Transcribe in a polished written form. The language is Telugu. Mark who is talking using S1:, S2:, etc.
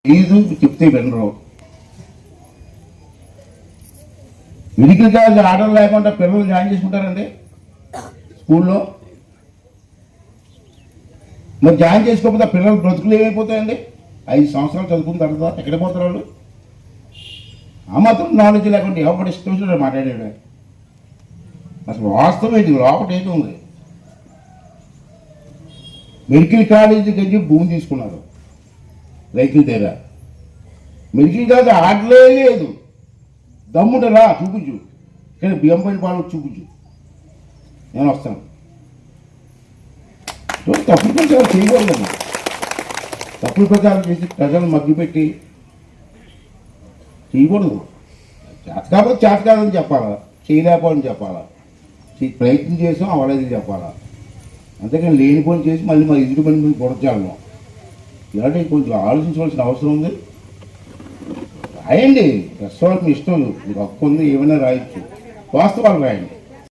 S1: ఫీజు చెప్తే వినరు. మెడికల్ కాలేజ్ ఆర్డర్ లేకుండా పిల్లలు జాయిన్ చేసుకుంటారండి స్కూల్లో. మరి జాయిన్ చేసుకోకపోతే పిల్లలు బ్రతుకులు ఏమైపోతాయండి? 5 సంవత్సరాలు చదువుకున్న తర్వాత ఎక్కడ పోతారు వాళ్ళు? ఆ మాత్రం నాలెడ్జ్ లేకుండా ఎవరి ఇష్టం వచ్చినట్టు మాట్లాడాడు. అసలు వాస్తవం ఏంటి? లోపల ఏంటి ఉంది? మెడికల్ కాలేజీ కంటే భూమి తీసుకున్నారు రైతుల దగ్గర. మెడికల్ కాలేజ్ ఆడలే లేదు. దమ్ముంటారా చూపించు. ఇక్కడ బియ్యం పైన పాలు చూపించు, నేను వస్తాను. తప్పుడు ప్రచారం చేయకూడదు. తప్పుడు ప్రచారం చేసి ప్రజలను మగ్గిపెట్టి చేయకూడదు. చేత కాకపోతే చేత కాదని చెప్పాలా, చేయలేకపోవని చెప్పాలా, ప్రయత్నం చేసాం అవలేదు చెప్పాలా. అంతేకాని లేని పని చేసి మళ్ళీ మా ఎదుటి పని మీద పొడచాలను. ఇలాంటి కొంచెం ఆలోచించవలసిన అవసరం ఉంది. రాయండి, ప్రస్తుతానికి మీ ఇష్టం, మీకు హక్కు ఉంది, ఏమైనా రాయొచ్చు, వాస్తవాలు రాయండి.